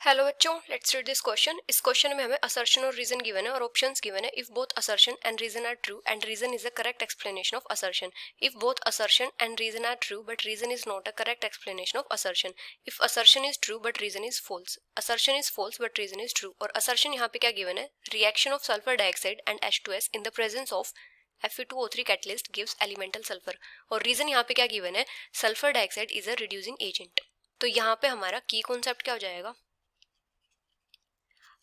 Hello बच्चों, let's read this question. इस question में हमें असर्शन और रीजन गिवन है और ऑप्शंस गिवन है। If both assertion and reason are true and reason is a correct explanation of assertion. If both assertion and reason are true but reason is not a correct explanation of assertion. If assertion is true but reason is false, assertion is false but reason is true. और assertion यहाँ पे क्या given है? Reaction of sulphur dioxide and H2S in the presence of Fe2O3 catalyst gives elemental sulphur. और reason यहाँ पे क्या given है? Sulphur dioxide is a reducing agent. तो यहाँ पे हमारा की कॉन्सेप्ट क्या हो जाएगा?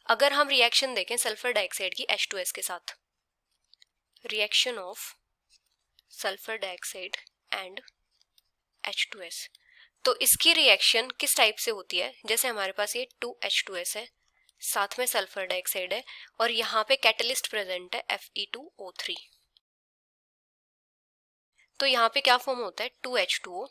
अगर हम रिएक्शन देखें सल्फर डाइऑक्साइड की H2S के साथ, reaction of sulphur dioxide and H2S, तो इसकी रिएक्शन किस टाइप से होती है? जैसे हमारे पास ये 2H2S है, साथ में सल्फर डाइऑक्साइड है और यहाँ पे कैटलिस्ट प्रेजेंट है Fe2O3। तो यहाँ पे क्या फॉर्म होता है? 2H2O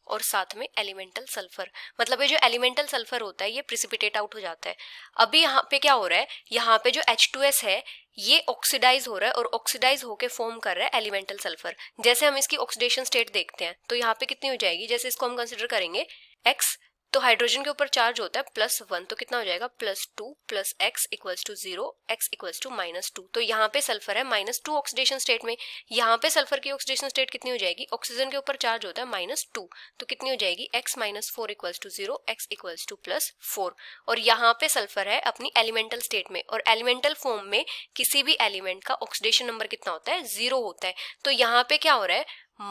और साथ में एलिमेंटल सल्फर। मतलब ये जो एलिमेंटल सल्फर होता है ये प्रिसिपिटेट आउट हो जाता है। अभी यहाँ पे क्या हो रहा है? यहाँ पे जो H2S है ये ऑक्सीडाइज हो रहा है और ऑक्सीडाइज होके फॉर्म कर रहा है एलिमेंटल सल्फर। जैसे हम इसकी ऑक्सीडेशन स्टेट देखते हैं तो यहाँ पे कितनी हो जाएगी? जैसे इसको हम कंसिडर करेंगे X, तो हाइड्रोजन के ऊपर चार्ज होता है +1, तो कितना हो जाएगा? +2 + x equals to 0, x equals to -2। तो यहाँ पे सल्फर है -2 ऑक्सीडेशन स्टेट में। यहाँ पे सल्फर की ऑक्सीडेशन स्टेट कितनी हो जाएगी? ऑक्सीजन के ऊपर चार्ज होता है -2, तो कितनी हो जाएगी? x - 4 equals to 0, x equals to +4। और यहाँ पे सल्फर है अपनी एलिमेंटल स्टेट में, और एलिमेंटल फॉर्म में किसी भी एलिमेंट का ऑक्सीडेशन नंबर कितना होता है? 0 होता है। तो यहाँ पे क्या हो रहा है?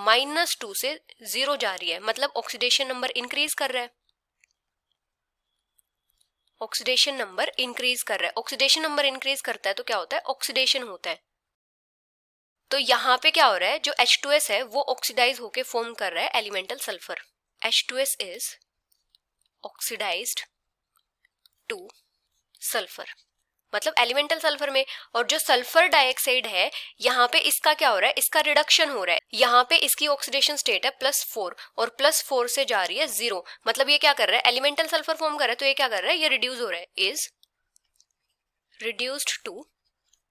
-2 से 0 जा रही है, मतलब ऑक्सीडेशन नंबर इंक्रीज कर रहा है। ऑक्सीडेशन नंबर इंक्रीज कर रहा है। ऑक्सीडेशन नंबर इंक्रीज करता है तो क्या होता है? ऑक्सीडेशन होता है। तो यहाँ पे क्या हो रहा है? जो H2S है वो ऑक्सीडाइज होके फॉर्म कर रहा है elemental sulphur. H2S is oxidised to sulphur, मतलब एलिमेंटल सल्फर में। और जो सल्फर डाइऑक्साइड है यहाँ पे इसका क्या हो रहा है? इसका रिडक्शन हो रहा है। यहाँ पे इसकी ऑक्सीडेशन स्टेट है +4 और +4 से जा रही है 0, मतलब ये क्या कर रहा है? एलिमेंटल सल्फर फॉर्म कर रहा है, तो ये क्या कर रहा है? ये रिड्यूस हो रहा है, इज रिड्यूस्ड टू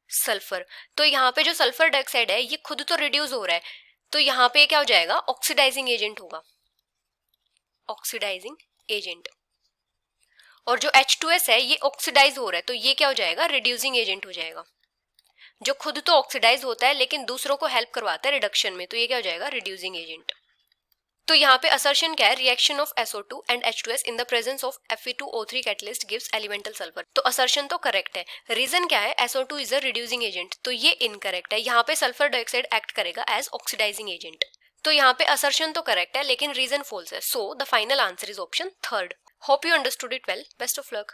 सल्फर। तो यहाँ पे जो सल्फर डाइऑक्साइड है ये खुद तो रिड्यूस हो रहा है, तो यहाँ पे क्या हो जाएगा? ऑक्सीडाइजिंग एजेंट होगा, ऑक्सीडाइजिंग एजेंट। और जो H2S है ये ऑक्सीडाइज हो रहा है, तो ये क्या हो जाएगा? रिड्यूसिंग एजेंट हो जाएगा। जो खुद तो ऑक्सीडाइज होता है लेकिन दूसरों को हेल्प करवाता है रिडक्शन में, तो ये क्या हो जाएगा? Reducing agent. तो यहाँ पे असर्शन क्या है? Reaction of SO2 and H2S in the presence of Fe2O3 catalyst gives elemental sulphur. तो असर्शन तो करेक्ट है। रीजन क्या है? SO2 is a reducing agent, तो ये इनकरेक्ट है। यहाँ पे सल्फर डाइऑक्साइड एक्ट करेगा एज ऑक्सीडाइजिंग एजेंट। तो यहाँ पे असर्शन तो करेक्ट है लेकिन रीजन फॉल्स है। So the final answer is option 3rd। Hope you understood it well. Best of luck.